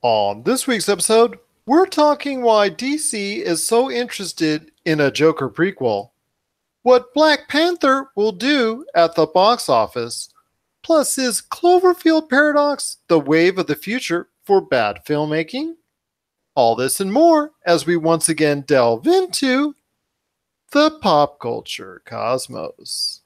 On this week's episode, we're talking why DC is so interested in a Joker prequel, what Black Panther will do at the box office, plus is Cloverfield paradox the wave of the future for bad filmmaking? All this and more as we once again delve into the pop culture cosmos.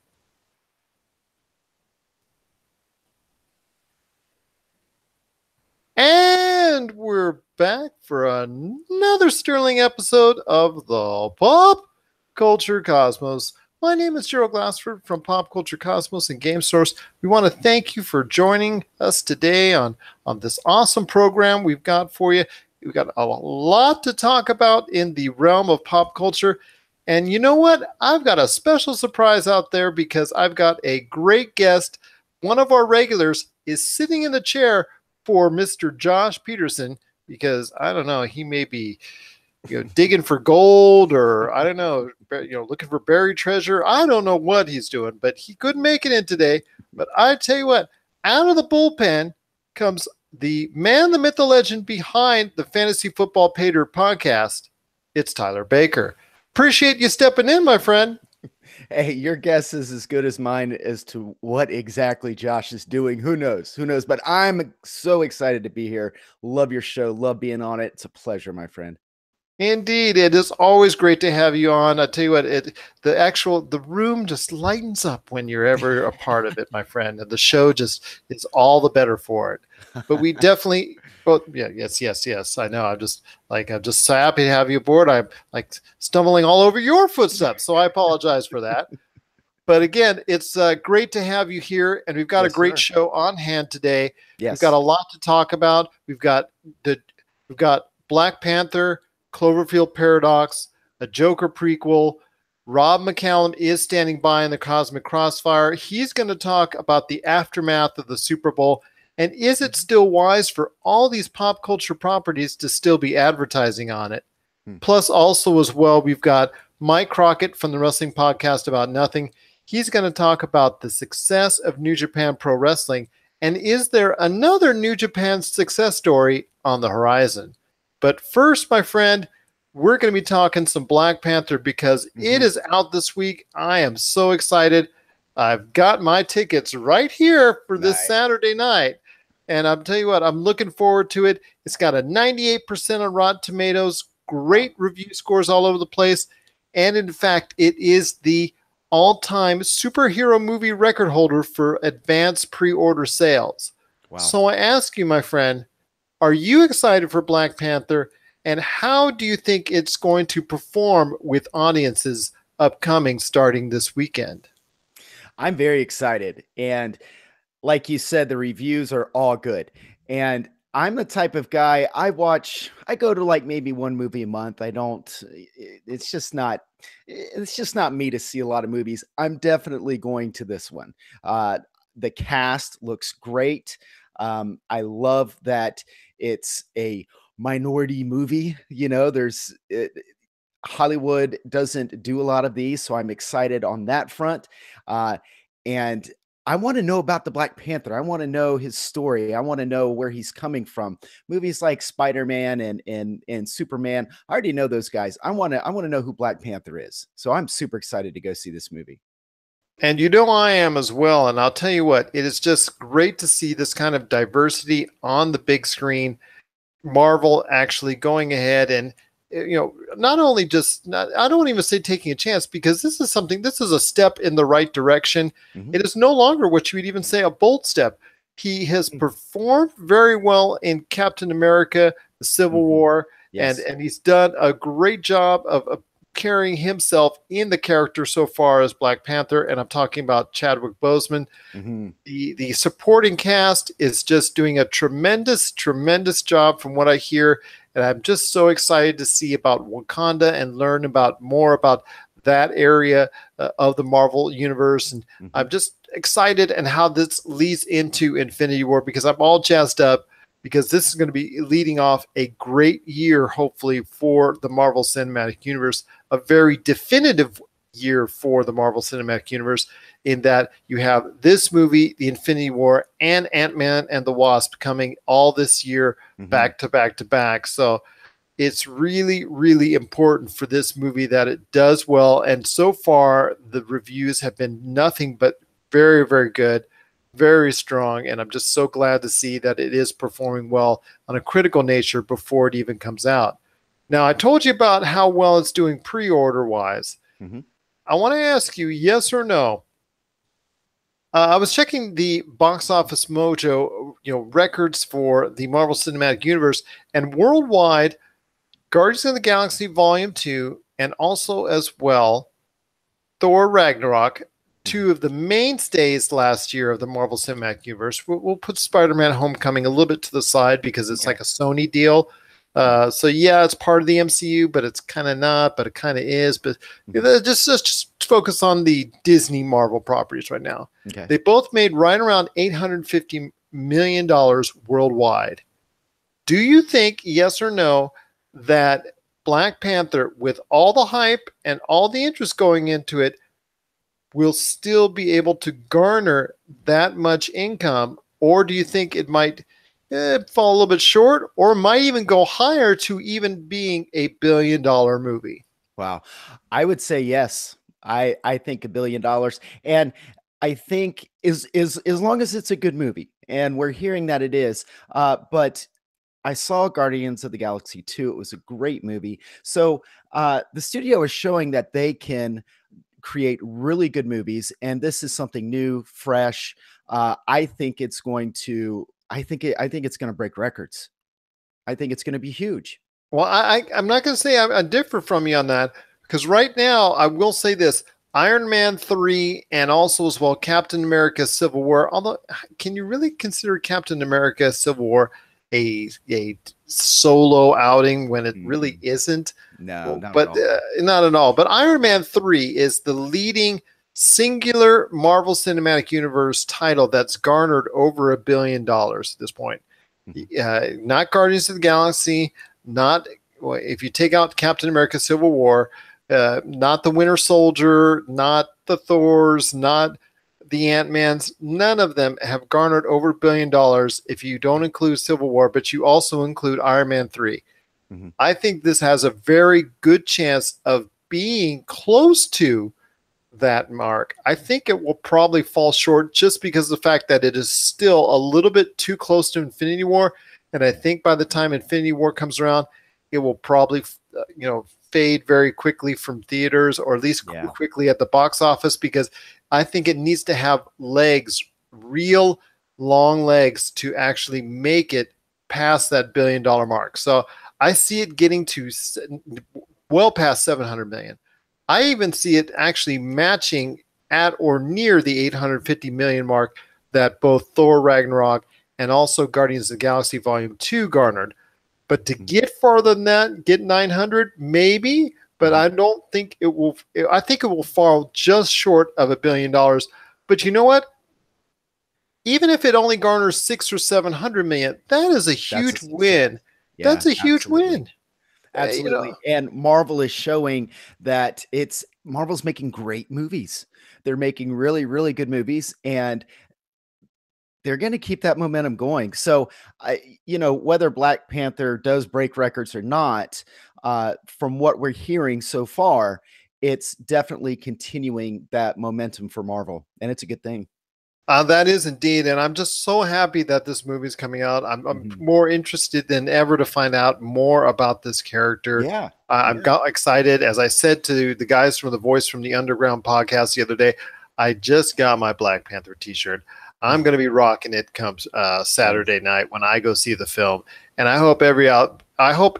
And we're back for another sterling episode of the Pop Culture Cosmos. My name is Gerald Glassford from Pop Culture Cosmos and Game Source. We want to thank you for joining us today on this awesome program we've got for you. We've got a lot to talk about in the realm of pop culture. And you know what? I've got a special surprise out there because I've got a great guest. One of our regulars is sitting in the chair for Mr. Josh Peterson, because I don't know, he may be digging for gold, or I don't know, looking for buried treasure. I don't know what he's doing, but he couldn't make it in today. But I tell you what, out of the bullpen comes the man, the myth, the legend behind the Fantasy Football Pater podcast. It's Tyler Baker. Appreciate you stepping in, my friend. Hey, your guess is as good as mine as to what exactly Josh is doing. Who knows? But I'm so excited to be here. Love your show. Love being on it. It's a pleasure, my friend. Indeed. It is always great to have you on. I tell you what, the room just lightens up when you're ever a part of it, my friend. And the show just is all the better for it. But we definitely yes. I know. I'm just so happy to have you aboard. I'm like stumbling all over your footsteps. So I apologize for that. But again, it's great to have you here, and we've got a great show on hand today. Yes. We've got a lot to talk about. We've got Black Panther, Cloverfield paradox, a Joker prequel. Rob McCallum is standing by in the Cosmic Crossfire. He's going to talk about the aftermath of the Super Bowl. And is it still wise for all these pop culture properties to still be advertising on it? Plus, also as well, we've got Mike Crockett from the Wrestling Podcast About Nothing. He's going to talk about the success of New Japan Pro Wrestling. And is there another New Japan success story on the horizon? But first, my friend, we're going to be talking some Black Panther because it is out this week. I am so excited. I've got my tickets right here for this Saturday night. And I'll tell you what, I'm looking forward to it. It's got a 98% on Rotten Tomatoes, great review scores all over the place. And in fact, it is the all-time superhero movie record holder for advanced pre-order sales. Wow. So I ask you, my friend, are you excited for Black Panther, and how do you think it's going to perform with audiences upcoming starting this weekend? I'm very excited. And like you said, the reviews are all good. And I'm the type of guy, I go to like maybe one movie a month. It's just not me to see a lot of movies. I'm definitely going to this one. The cast looks great. I love that it's a minority movie. Hollywood doesn't do a lot of these, so I'm excited on that front. And I want to know about the Black Panther. I want to know his story. I want to know where he's coming from. Movies like Spider-Man and Superman, I already know those guys. I want to know who Black Panther is. So I'm super excited to go see this movie. And I am as well. And I'll tell you what, it is just great to see this kind of diversity on the big screen. Marvel actually going ahead and, not only I don't even say taking a chance, because this is a step in the right direction. It is no longer what you would even say a bold step. He has performed very well in Captain America, the Civil War, and he's done a great job of carrying himself in the character so far as Black Panther, and I'm talking about Chadwick Boseman. The supporting cast is just doing a tremendous job from what I hear, and I'm just so excited to see about Wakanda and learn more about that area of the Marvel universe. And I'm just excited and how this leads into Infinity War, because I'm all jazzed up, because this is going to be leading off a great year, hopefully, for the Marvel Cinematic Universe, a very definitive year for the Marvel Cinematic Universe, in that you have this movie, The Infinity War, and Ant-Man and the Wasp coming all this year, back to back to back. So it's really, really important for this movie that it does well. And so far, the reviews have been nothing but very, very good, very strong. And I'm just so glad to see that it is performing well on a critical nature before it even comes out. Now, I told you about how well it's doing pre-order wise. I want to ask you, yes or no? I was checking the box office mojo, records for the Marvel Cinematic Universe, and worldwide, Guardians of the Galaxy Volume 2, and also as well Thor Ragnarok, two of the mainstays last year of the Marvel Cinematic Universe. We'll put Spider-Man Homecoming a little bit to the side because it's like a Sony deal. So yeah, it's part of the MCU, but it's kind of not, but it kind of is. But just focus on the Disney Marvel properties right now. Okay. They both made right around $850 million worldwide. Do you think, yes or no, that Black Panther, with all the hype and all the interest going into it, will still be able to garner that much income? Or do you think it might fall a little bit short, or might even go higher to even being a billion-dollar movie? Wow. I would say yes. I think $1 billion. And I think is as long as it's a good movie, and we're hearing that it is. But I saw Guardians of the Galaxy 2. It was a great movie. So the studio is showing that they can create really good movies, and this is something new, fresh. I think it's going to. I think it's going to break records. I think it's going to be huge. Well, I'm not going to say I differ from you on that, because right now I will say this: Iron Man 3 and also as well Captain America: Civil War. Although, can you really consider Captain America: Civil War a solo outing when it really isn't? No, not but at all. Not at all. But Iron Man 3 is the leading singular Marvel Cinematic Universe title that's garnered over $1 billion at this point. Not Guardians of the Galaxy, not if you take out Captain America: Civil War, not the Winter Soldier, not the Thors, not the Ant-Mans. None of them have garnered over $1 billion if you don't include Civil War, but you also include Iron Man 3. I think this has a very good chance of being close to that mark. I think it will probably fall short just because of the fact that it is still a little bit too close to Infinity War. And I think by the time Infinity War comes around, it will probably, fade very quickly from theaters, or at least quickly at the box office, because I think it needs to have legs, real long legs, to actually make it past that $1 billion mark. So I see it getting to well past 700 million. I even see it actually matching at or near the 850 million mark that both Thor Ragnarok and also Guardians of the Galaxy Volume 2 garnered. But to get farther than that, get 900, maybe, but I don't think it will. I think it will fall just short of $1 billion. But you know what? Even if it only garners 600 or 700 million, that is a huge win. Yeah, that's a huge win. Absolutely. And Marvel is showing that Marvel's making great movies. They're making really, really good movies, and they're going to keep that momentum going. So, whether Black Panther does break records or not, from what we're hearing so far, it's definitely continuing that momentum for Marvel, and it's a good thing. That is indeed, and I'm just so happy that this movie is coming out. I'm more interested than ever to find out more about this character. Yeah, I'm got excited. As I said to the guys from the Voice from the Underground podcast the other day, I just got my Black Panther T-shirt. I'm going to be rocking it comes Saturday night when I go see the film, and I hope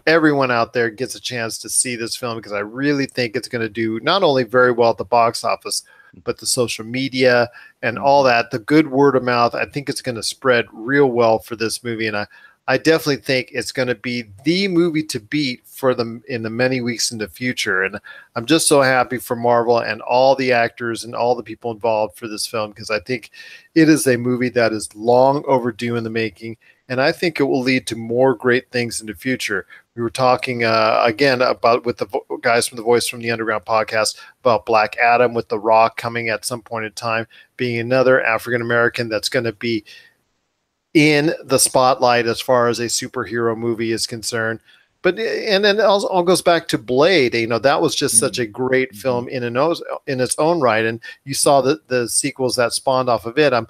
everyone out there gets a chance to see this film, because I really think it's going to do not only very well at the box office, but the social media and all that, the good word of mouth. I think it's going to spread real well for this movie, and I definitely think it's going to be the movie to beat for them in the many weeks in the future. And I'm just so happy for Marvel and all the actors and all the people involved for this film, because I think it is a movie that is long overdue in the making. And I think it will lead to more great things in the future. We were talking again about with the guys from the Voice from the Underground podcast about Black Adam with The Rock coming at some point in time, being another African American that's going to be in the spotlight as far as a superhero movie is concerned. But and then it all goes back to Blade. You know, that was just such a great film in its own right. And you saw the sequels that spawned off of it. I'm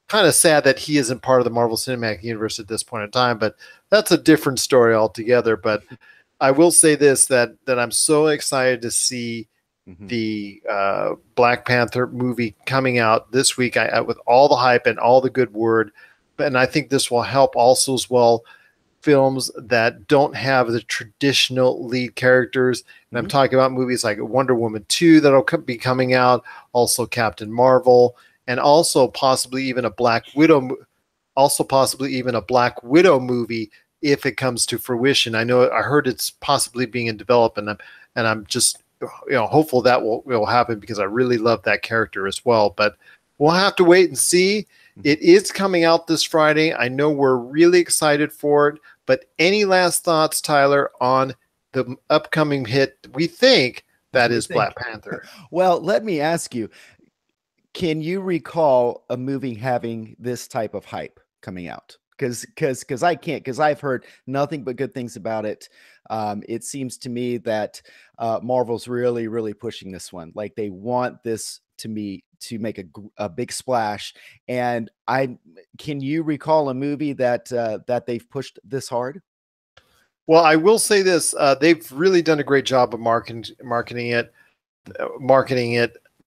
kind of sad that he isn't part of the Marvel Cinematic Universe at this point in time, but that's a different story altogether. But I will say this, that I'm so excited to see the Black Panther movie coming out this week with all the hype and all the good word. And I think this will help also as well films that don't have the traditional lead characters. And I'm talking about movies like Wonder Woman 2 that'll be coming out, also Captain Marvel, and also possibly even a Black Widow movie if it comes to fruition. I heard it's possibly being in development, and I'm just hopeful that will happen, because I really love that character as well. But we'll have to wait and see. It is coming out this Friday. I know we're really excited for it, but any last thoughts, Tyler, on the upcoming hit we think that is Black Panther? Well, let me ask you, can you recall a movie having this type of hype coming out? Because I can't, because I've heard nothing but good things about it. It seems to me that Marvel's really, really pushing this one. Like, they want this to make a big splash. And can you recall a movie that they've pushed this hard? Well, I will say this: they've really done a great job of marketing it.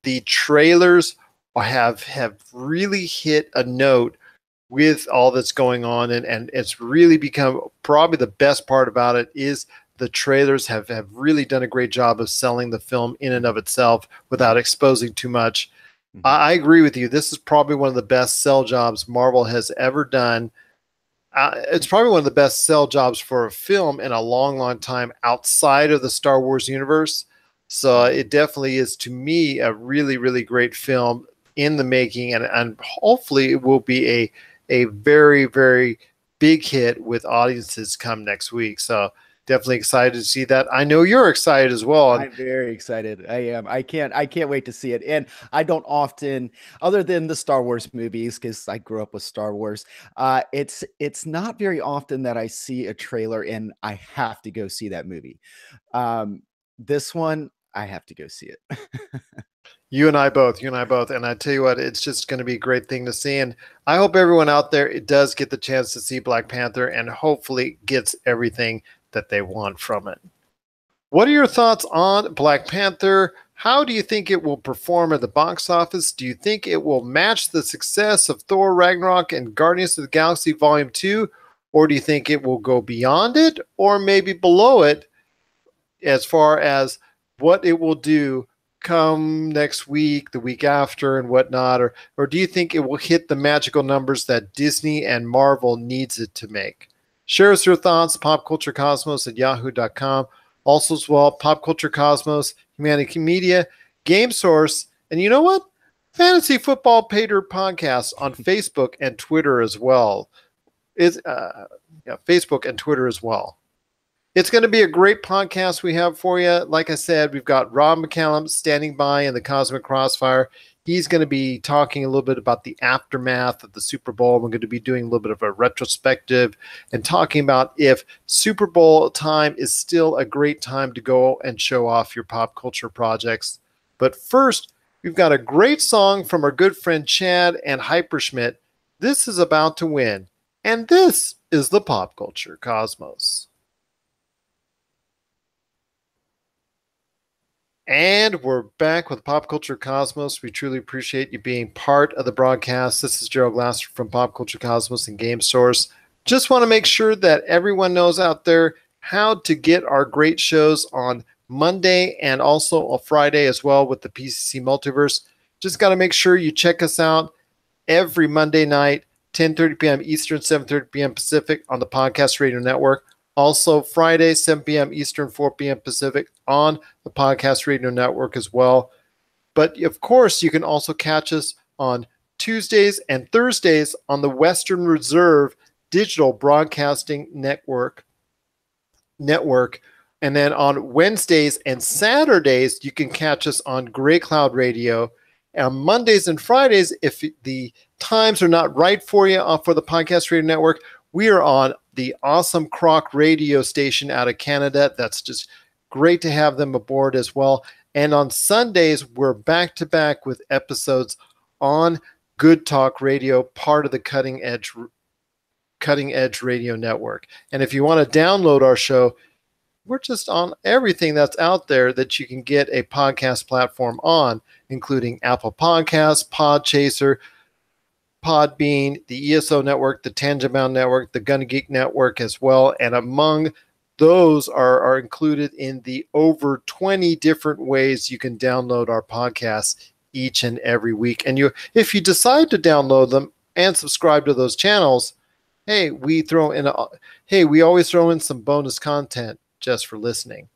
The trailers have really hit a note with all that's going on, and it's really become probably the best part about it is the trailers have really done a great job of selling the film in and of itself without exposing too much. I agree with you. This is probably one of the best sell jobs Marvel has ever done. It's probably one of the best sell jobs for a film in a long, long time outside of the Star Wars universe. So it definitely is, to me, a really, really great film in the making, and hopefully it will be a very, very big hit with audiences come next week. So definitely excited to see that. I know you're excited as well. I'm very excited. I am. I can't wait to see it. And I don't often, other than the Star Wars movies, because I grew up with Star Wars, it's not very often that I see a trailer and I have to go see that movie. This one, I have to go see it. You and I both. And I tell you what, it's just going to be a great thing to see. And I hope everyone out there does get the chance to see Black Panther and hopefully gets everything that they want from it. What are your thoughts on Black Panther? How do you think it will perform at the box office? Do you think it will match the success of Thor Ragnarok and Guardians of the Galaxy Volume 2? Or do you think it will go beyond it or maybe below it as far as what it will do come next week, the week after, and whatnot? Or do you think it will hit the magical numbers that Disney and Marvel needs it to make? Share us your thoughts, popculturecosmos@yahoo.com. Also as well, Pop Culture Cosmos, Humanity Media, Game Source, and you know what? Fantasy Football Pater Podcast on Facebook and Twitter as well. Facebook and Twitter as well. It's going to be a great podcast we have for you. Like I said, we've got Rob McCallum standing by in the Cosmic Crossfire. He's going to be talking a little bit about the aftermath of the Super Bowl. We're going to be doing a little bit of a retrospective and talking about if Super Bowl time is still a great time to go and show off your pop culture projects. But first, we've got a great song from our good friend Chad and Hyperschmidt. This is About to Win, and this is the Pop Culture Cosmos. And we're back with Pop Culture Cosmos. We truly appreciate you being part of the broadcast. This is Gerald Glasser from Pop Culture Cosmos and Game Source. Just want to make sure that everyone knows out there how to get our great shows on Monday and also on Friday as well with the PCC Multiverse. Just got to make sure you check us out every Monday night, 10:30 p.m. Eastern, 7:30 p.m. Pacific on the Podcast Radio Network. Also, Friday, 7 p.m. Eastern, 4 p.m. Pacific on the Podcast Radio Network as well. But of course, you can also catch us on Tuesdays and Thursdays on the Western Reserve Digital Broadcasting Network. And then on Wednesdays and Saturdays, you can catch us on Gray Cloud Radio. On Mondays and Fridays, if the times are not right for you for the Podcast Radio Network, we are on the Awesome Croc radio station out of Canada. That's just great to have them aboard as well. And on Sundays, we're back to back with episodes on Good Talk Radio, part of the Cutting Edge Radio Network. And if you want to download our show, we're just on everything that's out there that you can get a podcast platform on, including Apple Podcasts, Podchaser, Podbean, the ESO Network, the Tangent Bound Network, the Gun Geek Network as well. And among those are included in the over 20 different ways you can download our podcasts each and every week. And if you decide to download them and subscribe to those channels, hey, we always throw in some bonus content just for listening.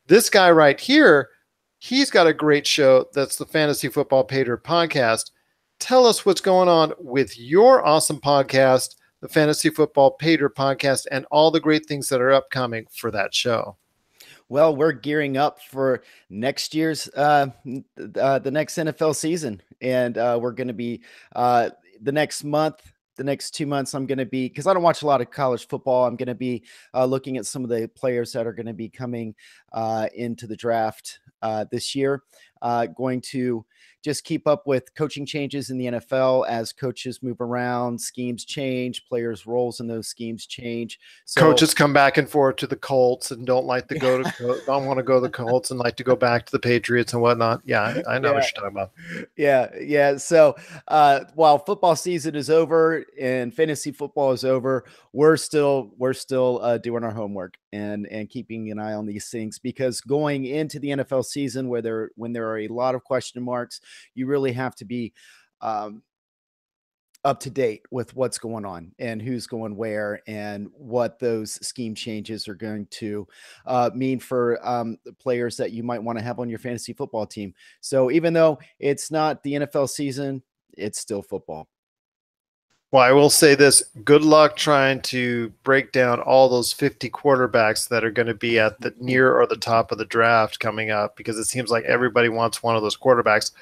This guy right here, he's got a great show. That's the Fantasy Football Pater podcast. Tell us what's going on with your awesome podcast, the Fantasy Football Pater podcast, and all the great things that are upcoming for that show. Well, we're gearing up for next year's the next NFL season, and we're going to be the next month. The next 2 months, I'm going to be, because I don't watch a lot of college football, I'm going to be looking at some of the players that are going to be coming into the draft this year. Going to just keep up with coaching changes in the NFL as coaches move around, schemes change, players' roles in those schemes change. So, coaches come back and forth to the Colts and don't want to go to the Colts and like to go back to the Patriots and whatnot. Yeah, I know what you're talking about. Yeah. So while football season is over and fantasy football is over, we're still doing our homework and keeping an eye on these things, because going into the NFL season when there are a lot of question marks, you really have to be up to date with what's going on and who's going where and what those scheme changes are going to mean for the players that you might want to have on your fantasy football team. So even though it's not the NFL season, it's still football. Well, I will say this. Good luck trying to break down all those 50 quarterbacks that are going to be at the near or the top of the draft coming up, because it seems like everybody wants one of those quarterbacks.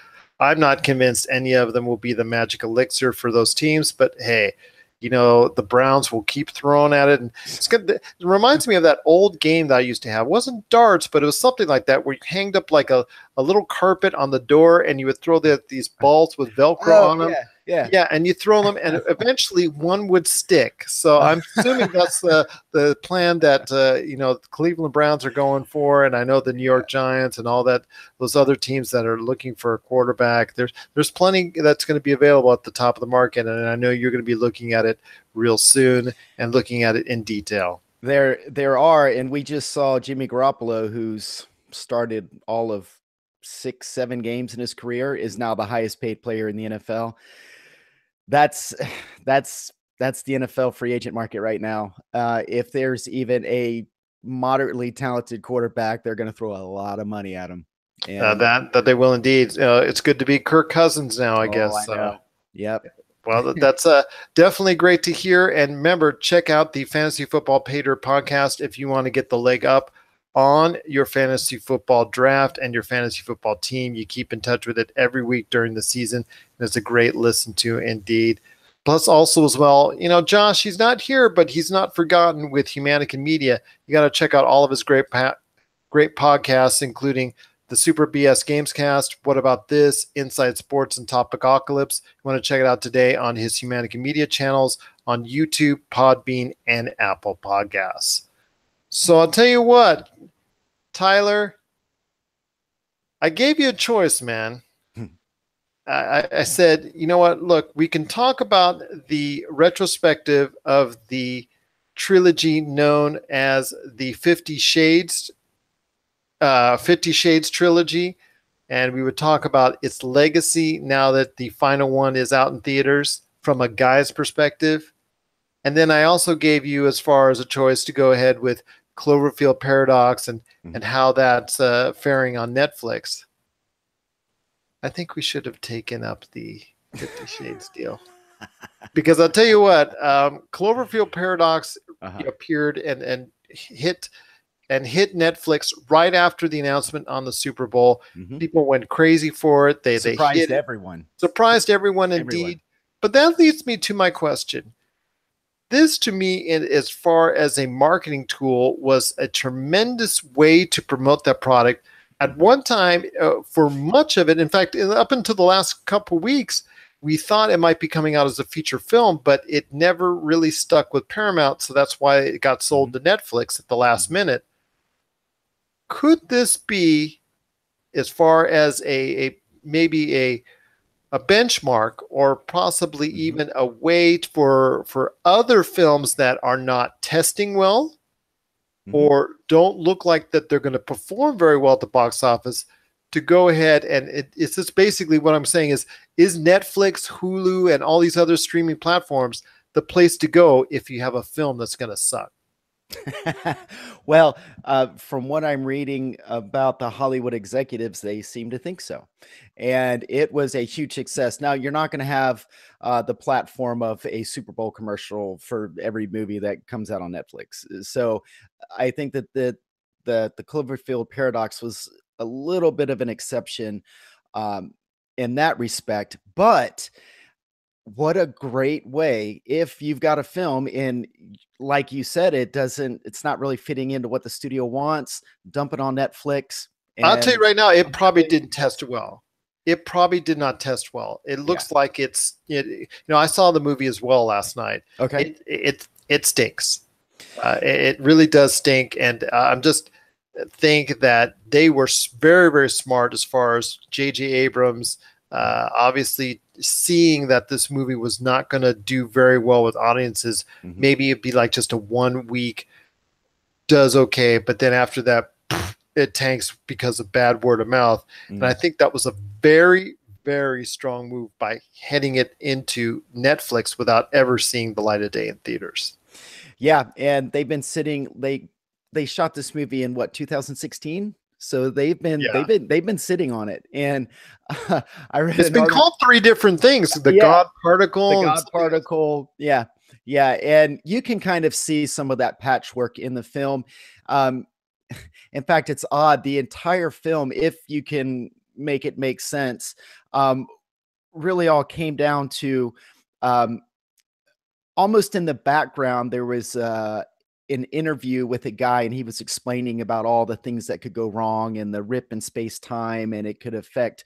I'm not convinced any of them will be the magic elixir for those teams, but hey, the Browns will keep throwing at it. And it reminds me of that old game that I used to have. It wasn't darts, but it was something like that, where you hanged up like a little carpet on the door and you would throw these balls with Velcro on them. Yeah, and you throw them, and eventually one would stick. So I'm assuming that's the plan that the Cleveland Browns are going for, and I know the New York Giants and all that, those other teams that are looking for a quarterback. There's plenty that's going to be available at the top of the market, and I know you're going to be looking at it real soon and looking at it in detail. There are, and we just saw Jimmy Garoppolo, who's started all of 6-7 games in his career, is now the highest paid player in the NFL. That's the NFL free agent market right now. If there's even a moderately talented quarterback, they're going to throw a lot of money at him. And that they will indeed. It's good to be Kirk Cousins now, I guess. I know. Yep. Well, that's definitely great to hear. And remember, check out the Fantasy Football Pater podcast if you want to get the leg up on your fantasy football draft and your fantasy football team. You keep in touch with it every week during the season, and it's a great listen to indeed. Plus, also as well, Josh, he's not here, but he's not forgotten with Humanican Media. You got to check out all of his great podcasts, including the Super BS Gamescast, What About This, Inside Sports, and Topicocalypse. You want to check it out today on his Humanican Media channels on YouTube, Podbean, and Apple Podcasts. So I'll tell you what, Tyler, I gave you a choice, man. I said, you know what, look, we can talk about the retrospective of the trilogy known as the 50 Shades trilogy, and we would talk about its legacy now that the final one is out in theaters. from a guy's perspective. And then I also gave you as far as a choice to go ahead with Cloverfield Paradox and how that's faring on Netflix. I think we should have taken up the 50 Shades deal. Because I'll tell you what, Cloverfield Paradox appeared and hit Netflix right after the announcement on the Super Bowl. People went crazy for it. They surprised everyone. Surprised everyone indeed. But that leads me to my question. This, to me, as far as a marketing tool, was a tremendous way to promote that product. At one time, for much of it, in fact, up until the last couple of weeks, we thought it might be coming out as a feature film, but it never really stuck with Paramount, so that's why it got sold to Netflix at the last minute. Could this be, as far as maybe a benchmark, or possibly even a way for other films that are not testing well or don't look like that they're going to perform very well at the box office, to go ahead and it's just basically what I'm saying is Netflix, Hulu, and all these other streaming platforms the place to go if you have a film that's going to suck? Well, from what I'm reading about the Hollywood executives, they seem to think so. And it was a huge success. Now, you're not going to have the platform of a Super Bowl commercial for every movie that comes out on Netflix. So I think that the Cloverfield Paradox was a little bit of an exception in that respect. But what a great way, if you've got a film and like you said, it's not really fitting into what the studio wants, dump it on Netflix. I'll tell you right now, it probably didn't test well. It probably did not test well. It looks like I saw the movie as well last night. Okay. It stinks. It really does stink. And I'm just think that they were very, very smart as far as J.J. Abrams, obviously seeing that this movie was not going to do very well with audiences. Maybe it'd be like just a 1 week does okay, but then after that it tanks because of bad word of mouth. And I think that was a very, very strong move by heading it into Netflix without ever seeing the light of day in theaters. Yeah, and they've been sitting. They shot this movie in what, 2016. So they've been sitting on it, and I read it's been called 3 different things: the God Particle, yeah, and you can kind of see some of that patchwork in the film. In fact, it's odd. The entire film, if you can make it make sense, really all came down to almost in the background there was an interview with a guy, and he was explaining about all the things that could go wrong and the rip in space time, and it could affect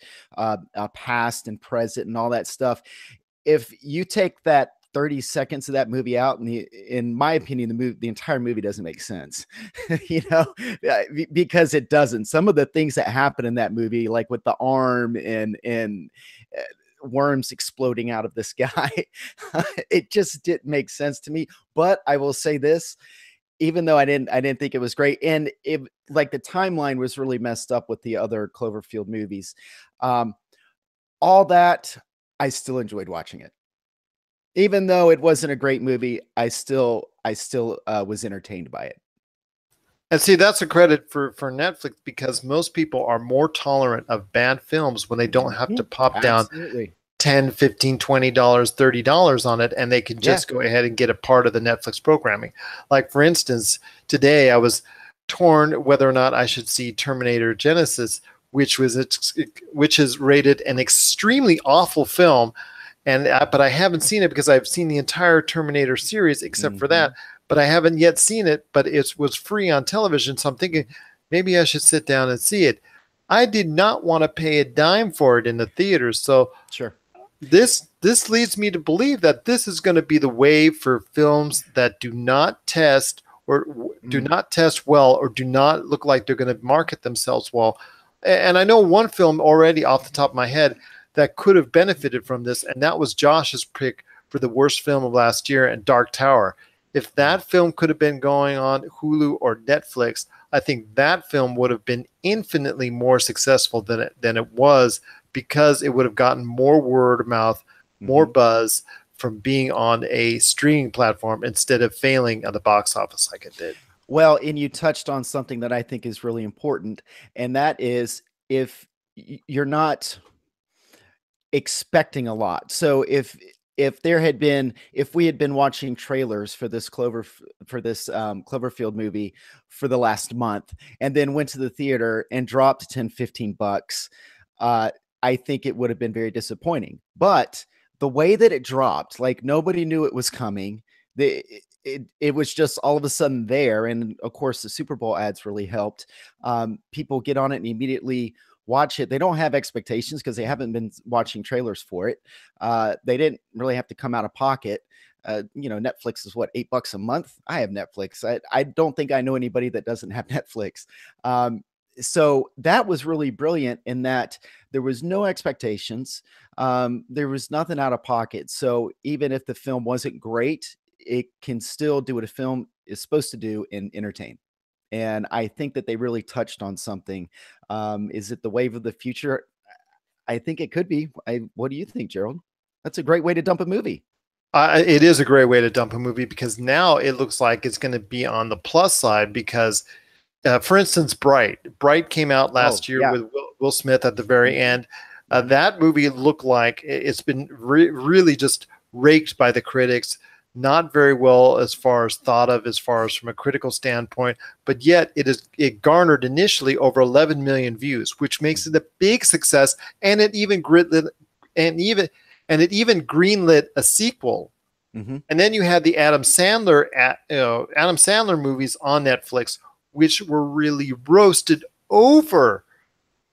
past and present and all that stuff. If you take that 30 seconds of that movie out, and in my opinion, the entire movie doesn't make sense, because it doesn't. Some of the things that happen in that movie, like with the arm and worms exploding out of this guy, it just didn't make sense to me. But I will say this, even though I didn't think it was great, and like the timeline was really messed up with the other Cloverfield movies, all that, I still enjoyed watching it. Even though it wasn't a great movie, I still was entertained by it. And see, that's a credit for Netflix, because most people are more tolerant of bad films when they don't have to pop down $10, $15, $20, $30 on it, and they can just go ahead and get a part of the Netflix programming. Like, for instance, today I was torn whether or not I should see Terminator Genesis, which is rated an extremely awful film. But I haven't seen it because I've seen the entire Terminator series except for that, but I haven't yet seen it, but it was free on television. So I'm thinking maybe I should sit down and see it. I did not want to pay a dime for it in the theaters. So sure, this leads me to believe that this is going to be the wave for films that do not test or do not test well, or do not look like they're going to market themselves well. And I know one film already off the top of my head that could have benefited from this, and that was Josh's pick for the worst film of last year, and Dark Tower. If that film could have been going on Hulu or Netflix, I think that film would have been infinitely more successful than it was, because it would have gotten more word of mouth, more buzz from being on a streaming platform instead of failing at the box office like it did. Well, and you touched on something that I think is really important, and that is if you're not expecting a lot. So if we had been watching trailers for this Cloverfield movie for the last month and then went to the theater and dropped 10-15 bucks, I think it would have been very disappointing. But the way that it dropped, like nobody knew it was coming. It was just all of a sudden there, and of course the Super Bowl ads really helped. People get on it and immediately watch it. They don't have expectations because they haven't been watching trailers for it. They didn't really have to come out of pocket. Netflix is what, $8 a month? I have Netflix. I don't think I know anybody that doesn't have Netflix. So that was really brilliant in that there was no expectations. There was nothing out of pocket. So even if the film wasn't great, it can still do what a film is supposed to do and entertain. And I think that they really touched on something. Is it the wave of the future? I think it could be. What do you think, Gerald? That's a great way to dump a movie. It is a great way to dump a movie because now it looks like it's going to be on the plus side because, for instance, Bright came out last year with Will Smith at the very end. That movie looked like it's been really just raked by the critics. Not very well as far as thought of, as far as from a critical standpoint, but yet it garnered initially over 11 million views, which makes it a big success, and it even greenlit a sequel. Mm-hmm. And then you had the Adam Sandler movies on Netflix, which were really roasted over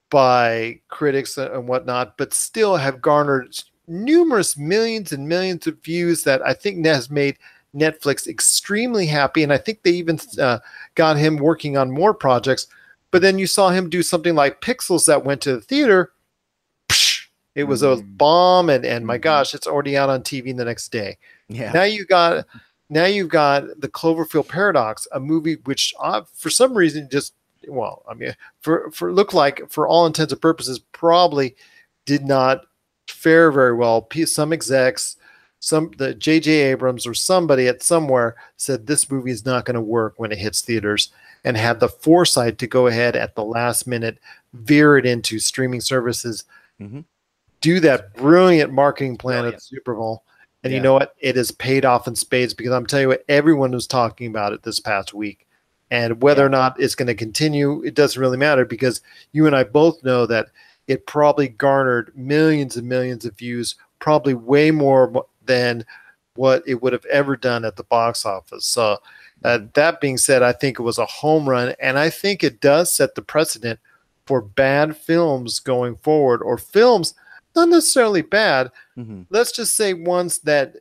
by critics and whatnot, but still have garnered numerous millions and millions of views that I think has made Netflix extremely happy. And I think they even got him working on more projects. But then you saw him do something like Pixels that went to the theater. It was a bomb, and my gosh, it's already out on TV the next day. Yeah. Now you've got the Cloverfield Paradox, a movie which for some reason looked like for all intents and purposes probably did not fare very well. Some execs, the J.J. Abrams or somebody at somewhere said this movie is not going to work when it hits theaters, and had the foresight to go ahead at the last minute, veer it into streaming services, do that brilliant marketing plan at the Super Bowl. And you know what? It has paid off in spades because I'm telling you what, everyone was talking about it this past week. And whether or not it's going to continue, it doesn't really matter because you and I both know that it probably garnered millions and millions of views, probably way more than what it would have ever done at the box office. So that being said, I think it was a home run, and I think it does set the precedent for bad films going forward, or films not necessarily bad. Let's just say ones that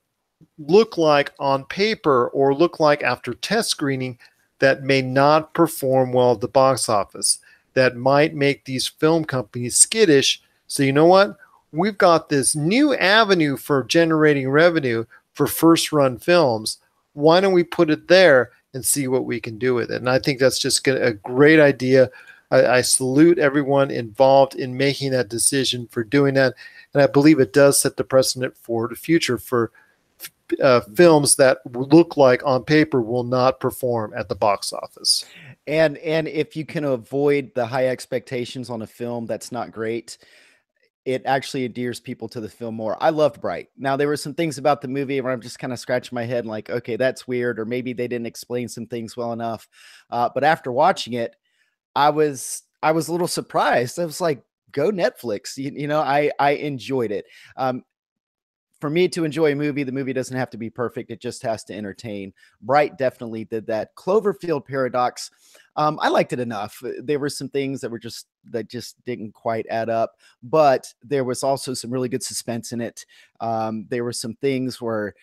look like on paper or look like after test screening that may not perform well at the box office, that might make these film companies skittish. So you know what? We've got this new avenue for generating revenue for first run films. Why don't we put it there and see what we can do with it? And I think that's just a great idea. I salute everyone involved in making that decision, for doing that. And I believe it does set the precedent for the future for films that look like on paper will not perform at the box office. And if you can avoid the high expectations on a film that's not great, it actually endears people to the film more. I loved Bright. Now, there were some things about the movie where I'm just kind of scratching my head and like, okay, that's weird, or maybe they didn't explain some things well enough. But after watching it, I was a little surprised. I was like, go Netflix. I enjoyed it. For me to enjoy a movie, the movie doesn't have to be perfect. It just has to entertain. Bright definitely did that. Cloverfield Paradox, I liked it enough. There were some things that just didn't quite add up, but there was also some really good suspense in it. There were some things where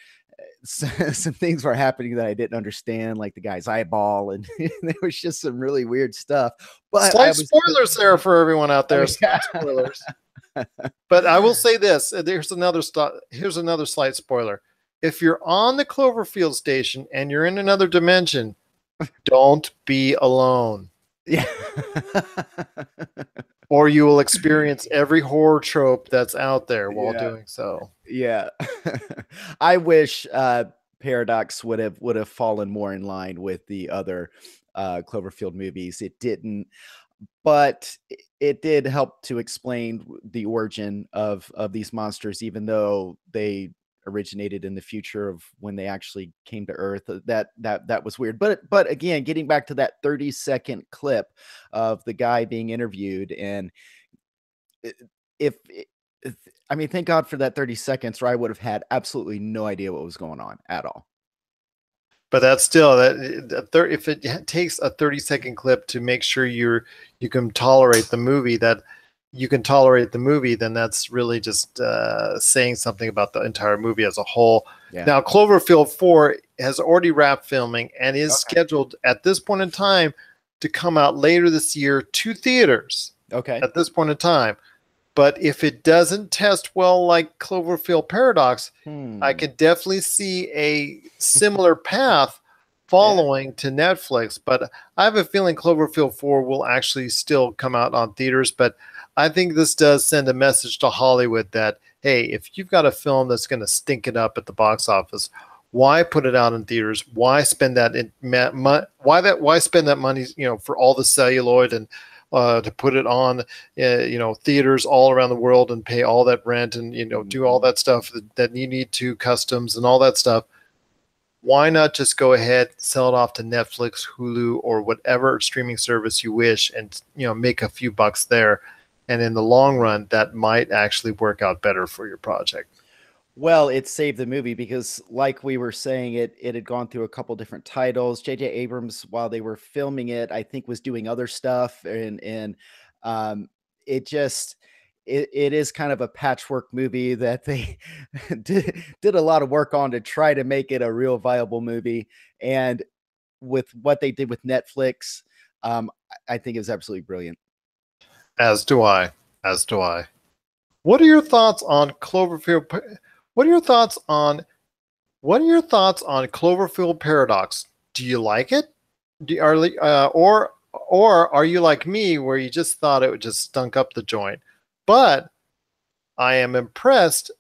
some things were happening that I didn't understand, like the guy's eyeball, and there was just some really weird stuff. But spoilers there for everyone out there. Spoilers. But I will say this: here's another slight spoiler. If you're on the Cloverfield station and you're in another dimension, don't be alone. Yeah. or you will experience every horror trope that's out there while Yeah. doing so. Yeah. I wish Paradox would have fallen more in line with the other Cloverfield movies. It didn't, but it did help to explain the origin of these monsters, even though they originated in the future of when they actually came to Earth. That was weird. But again, getting back to that 30-second clip of the guy being interviewed, and if, if I mean, thank God for that 30 seconds, or I would have had absolutely no idea what was going on at all. But that's still if it takes a 30-second clip to make sure you can tolerate the movie, then that's really just saying something about the entire movie as a whole. Yeah. Now, Cloverfield 4 has already wrapped filming and is scheduled at this point in time to come out later this year to theaters. Okay. At this point in time. But if it doesn't test well like Cloverfield Paradox, I could definitely see a similar path following to Netflix. But I have a feeling Cloverfield 4 will actually still come out on theaters. But I think this does send a message to Hollywood that, hey, if you've got a film that's going to stink it up at the box office, why put it out in theaters? Why spend that why spend that money, for all the celluloid and to put it on, theaters all around the world and pay all that rent and, do all that stuff that you need to, customs and all that stuff. Why not just go ahead, sell it off to Netflix, Hulu, or whatever streaming service you wish and, make a few bucks there. And in the long run, that might actually work out better for your project. Well, it saved the movie because, like we were saying, it had gone through a couple different titles. J.J. Abrams, while they were filming it, I think was doing other stuff, and it just it is kind of a patchwork movie that they did a lot of work on to try to make it a real viable movie. And with what they did with Netflix, I think it was absolutely brilliant. As do I. What are your thoughts on Cloverfield? What are your thoughts on Cloverfield Paradox? Do you like it? Or are you like me, where you just thought it would just stunk up the joint? But I am impressed.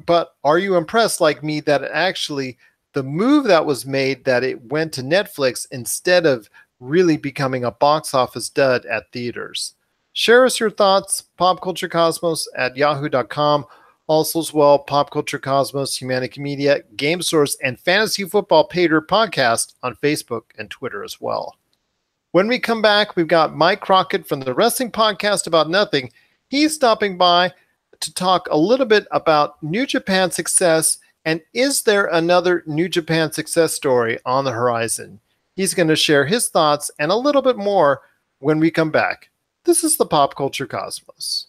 But are you impressed like me that actually the move that was made, that it went to Netflix instead of really becoming a box office dud at theaters? Share us your thoughts, popculturecosmos@yahoo.com. Also as well, Pop Culture Cosmos, Humanity Media, Game Source, and Fantasy Football Pater podcast on Facebook and Twitter as well. When we come back, we've got Mike Crockett from the Wrestling Podcast About Nothing. He's stopping by to talk a little bit about New Japan success, and is there another New Japan success story on the horizon? He's going to share his thoughts and a little bit more when we come back. This is the Pop Culture Cosmos.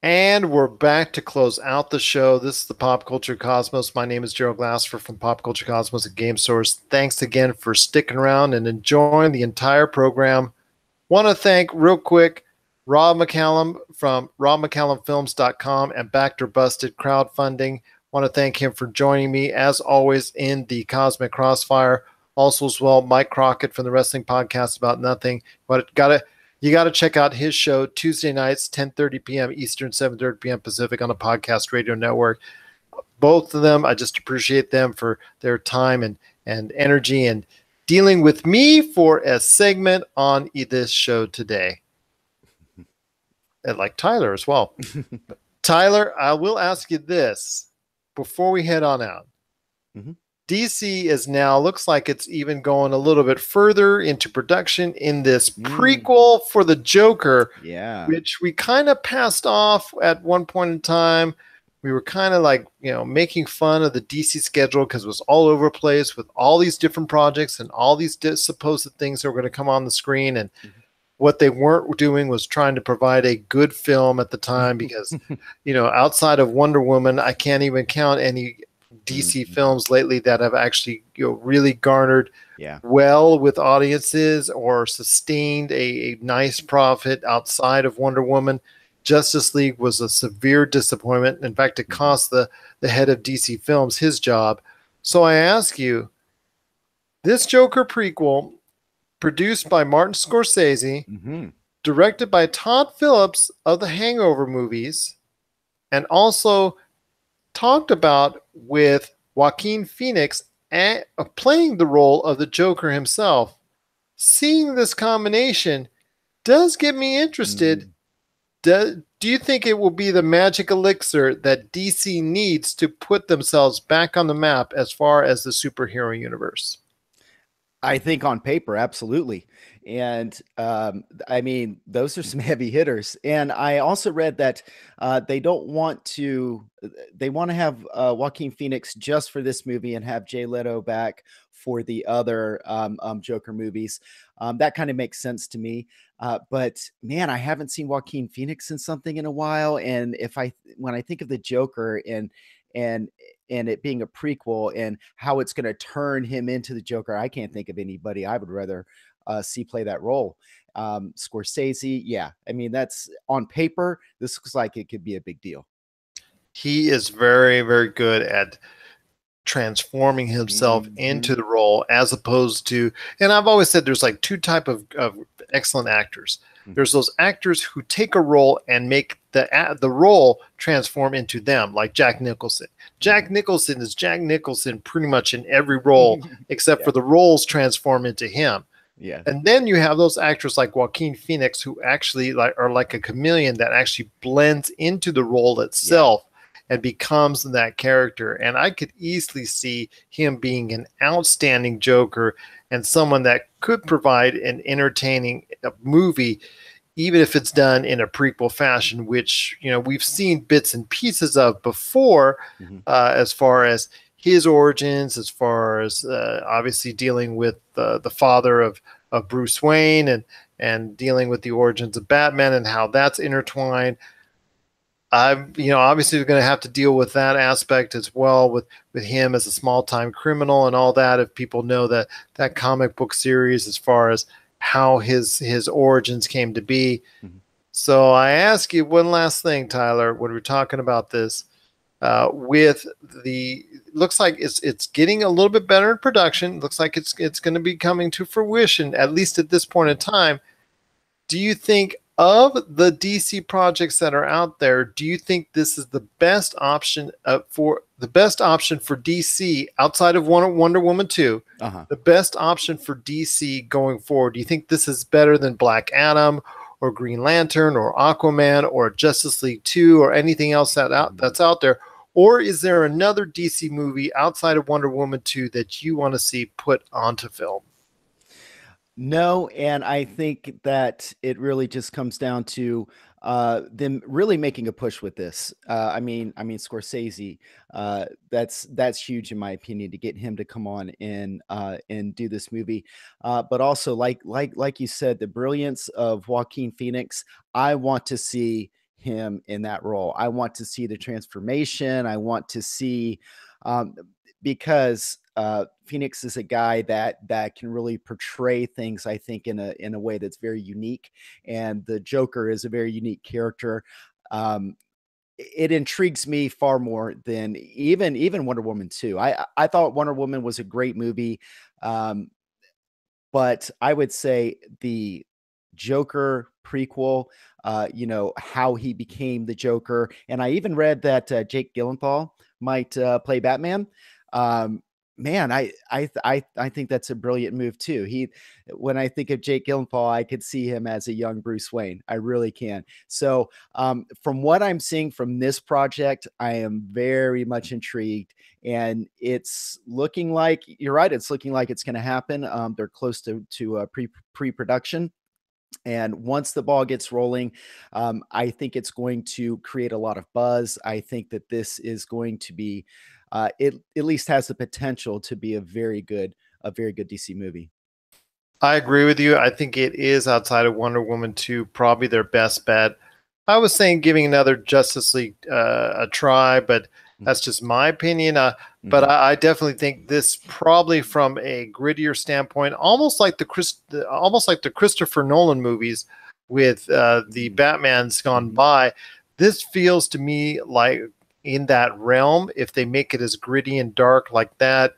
And we're back to close out the show. This is the Pop Culture Cosmos. My name is Gerald Glassford from Pop Culture Cosmos and Game Source. Thanks again for sticking around and enjoying the entire program. Want to thank real quick Rob McCallum from robmccallumfilms.com and Backed or Busted crowdfunding. Want to thank him for joining me as always in the Cosmic Crossfire. Also as well, Mike Crockett from the Wrestling Podcast About Nothing. But you got to check out his show Tuesday nights, 10:30 p.m. Eastern, 7:30 p.m. Pacific on the Podcast Radio Network. Both of them, I just appreciate them for their time and energy and dealing with me for a segment on this show today. And like Tyler as well. Tyler, I will ask you this before we head on out. Mm-hmm. DC is now, looks like it's even going a little bit further into production in this prequel for the Joker, which we kind of passed off at one point in time. We were kind of like, making fun of the DC schedule because it was all over the place with all these different projects and all these supposed things that were going to come on the screen. And what they weren't doing was trying to provide a good film at the time because, outside of Wonder Woman, I can't even count any DC films lately that have actually really garnered well with audiences or sustained a nice profit outside of Wonder Woman. Justice League was a severe disappointment. In fact, it cost the head of DC Films his job. So I ask you, this Joker prequel produced by Martin Scorsese, Mm-hmm. directed by Todd Phillips of the Hangover movies, and also talked about with Joaquin Phoenix playing the role of the Joker himself. Seeing this combination does get me interested. Mm. Do you think it will be the magic elixir that DC needs to put themselves back on the map as far as the superhero universe? I think on paper, absolutely. And I mean, those are some heavy hitters. And I also read that they don't want to, they want to have Joaquin Phoenix just for this movie and have Jay Leto back for the other Joker movies. That kind of makes sense to me. But man, I haven't seen Joaquin Phoenix in something in a while. And when I think of the Joker and and it being a prequel and how it's going to turn him into the Joker, I can't think of anybody I would rather see play that role. Scorsese, yeah. I mean, that's on paper. This looks like it could be a big deal. He is very, very good at transforming himself into the role as opposed to, and I've always said there's like two type of excellent actors. There's those actors who take a role and make the role transform into them, like Jack Nicholson. Jack Nicholson is Jack Nicholson pretty much in every role except for the roles transform into him. Yeah. And then you have those actors like Joaquin Phoenix who actually are like a chameleon that actually blends into the role itself and becomes that character. And I could easily see him being an outstanding Joker and someone that could provide an entertaining movie, even if it's done in a prequel fashion, which, you know, we've seen bits and pieces of before, as far as his origins, as far as obviously dealing with the father of Bruce Wayne and dealing with the origins of Batman and how that's intertwined. I'm, you know, obviously going to have to deal with that aspect as well with him as a small time criminal and all that. If people know that comic book series, as far as how his origins came to be. So I ask you one last thing, Tyler, when we're talking about this, with the looks like it's getting a little bit better in production. Looks like it's going to be coming to fruition, at least at this point in time. Do you think of the DC projects that are out there, do you think this is the best option for DC outside of Wonder Woman 2? The best option for DC going forward? Do you think this is better than Black Adam or Green Lantern or Aquaman or Justice League 2 or anything else that's out there? Or is there another DC movie outside of Wonder Woman 2 that you want to see put onto film? No, and I think that it really just comes down to them really making a push with this. Scorsese. That's huge in my opinion to get him to come on and do this movie. But also, like you said, the brilliance of Joaquin Phoenix. I want to see him in that role. I want to see the transformation. I want to see because Phoenix is a guy that can really portray things, I think, in a way that's very unique. And the Joker is a very unique character. It intrigues me far more than even Wonder Woman 2. I thought Wonder Woman was a great movie, but I would say the Joker prequel, how he became the Joker, and I even read that Jake Gyllenhaal might play Batman. Man, I think that's a brilliant move too. When I think of Jake Gyllenhaal, I could see him as a young Bruce Wayne. I really can. So, from what I'm seeing from this project, I am very much intrigued, and it's looking like you're right. It's looking like it's going to happen. They're close to pre-production. And once the ball gets rolling, I think it's going to create a lot of buzz. I think that this is going to be, it at least has the potential to be a very good DC movie. I agree with you. I think it is, outside of Wonder Woman 2, probably their best bet. I was saying giving another Justice League a try, but that's just my opinion. But I definitely think this, probably from a grittier standpoint, almost like the Christopher Nolan movies with the Batman's gone by. This feels to me like in that realm. If they make it as gritty and dark like that,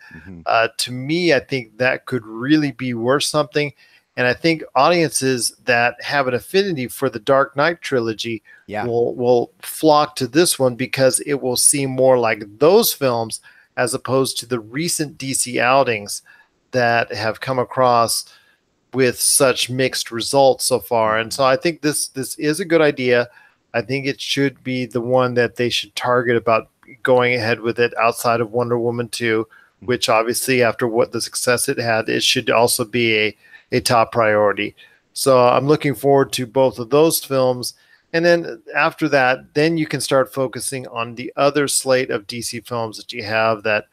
to me, I think that could really be worth something. And I think audiences that have an affinity for the Dark Knight trilogy Yeah. will flock to this one because it will seem more like those films as opposed to the recent DC outings that have come across with such mixed results so far. And so I think this is a good idea. I think it should be the one that they should target about going ahead with it outside of Wonder Woman 2, which obviously after what the success it had, it should also be a top priority. So I'm looking forward to both of those films. And then after that, then you can start focusing on the other slate of DC films that you have that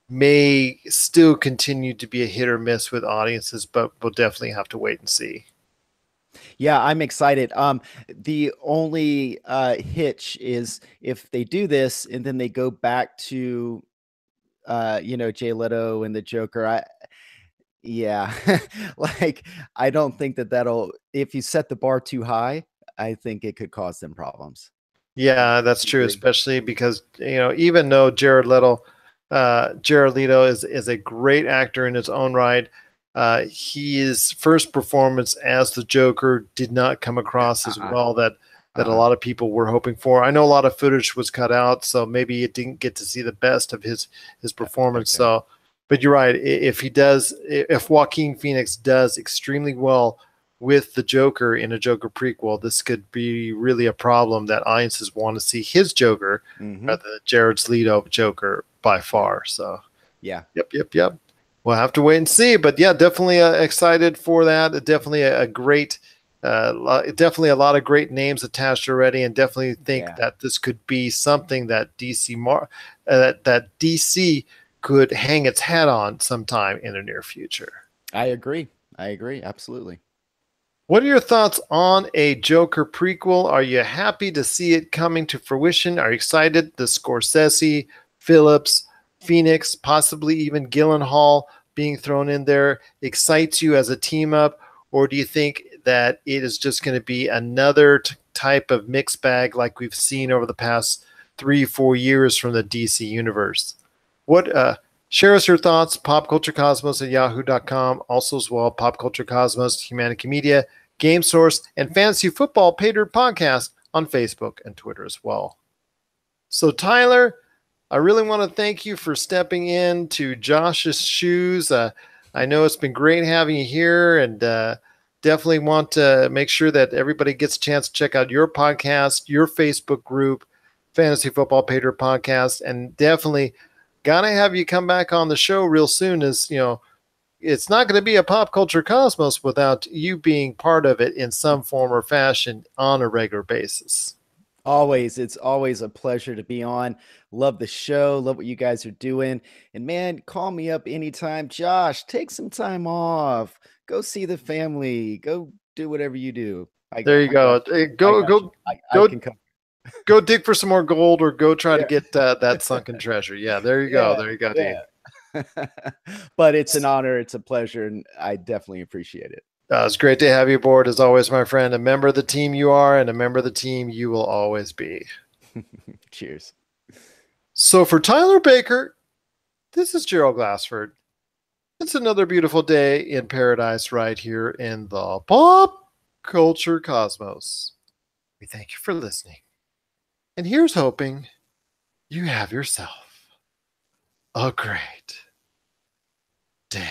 may still continue to be a hit or miss with audiences, but we'll definitely have to wait and see. Yeah, I'm excited. The only hitch is if they do this and then they go back to Jay Leto and the Joker. Yeah, like I don't think that'll if you set the bar too high, I think it could cause them problems. Yeah, that's You true, agree? especially because even though Jared Leto is a great actor in his own right, his first performance as the Joker did not come across as Uh-uh. well that a Uh-uh. lot of people were hoping for. I know a lot of footage was cut out, so maybe it didn't get to see the best of his performance. Okay. So, but you're right. If Joaquin Phoenix does extremely well with the Joker in a Joker prequel, this could be really a problem that audiences want to see his Joker Mm-hmm. rather than Jared's Leto Joker by Yeah. far. So, Yeah. yep. We'll have to wait and see. But yeah, definitely excited for that. Definitely a great, definitely a lot of great names attached already, and definitely think Yeah. that this could be something that that DC could hang its hat on sometime in the near future. I agree. I agree. Absolutely. What are your thoughts on a Joker prequel? Are you happy to see it coming to fruition? Are you excited the Scorsese, Phillips, Phoenix, possibly even Gyllenhaal being thrown in there excites you as a team up? Or do you think that it is just going to be another type of mixed bag like we've seen over the past 3-4 years from the DC universe? What Share us your thoughts, popculturecosmos at yahoo.com. Also as well, Pop Culture Cosmos, Humanity Media, Game Source, and Fantasy Football Patriot Podcast on Facebook and Twitter as well. So, Tyler, I really want to thank you for stepping into Josh's shoes. I know it's been great having you here, and definitely want to make sure that everybody gets a chance to check out your podcast, your Facebook group, Fantasy Football Patriot Podcast, and definitely got to have you come back on the show real soon. It's not going to be a Pop Culture Cosmos without you being part of it in some form or fashion on a regular basis. Always. It's always a pleasure to be on. Love the show. Love what you guys are doing. And man, call me up anytime. Josh, take some time off. Go see the family. Go do whatever you do. There you I got go. you. Hey, I Go got you. go I go can come. go dig for some more gold, or go try to Yeah. get that sunken treasure. Yeah, there you go. Yeah. There you go, dude. Yeah. But it's an honor. It's a pleasure. And I definitely appreciate it. It's great to have you aboard as always, my friend. A member of the team you are, and a member of the team you will always be. Cheers. So for Tyler Baker, this is Gerald Glassford. It's another beautiful day in paradise right here in the Pop Culture Cosmos. We thank you for listening. And here's hoping you have yourself a great day.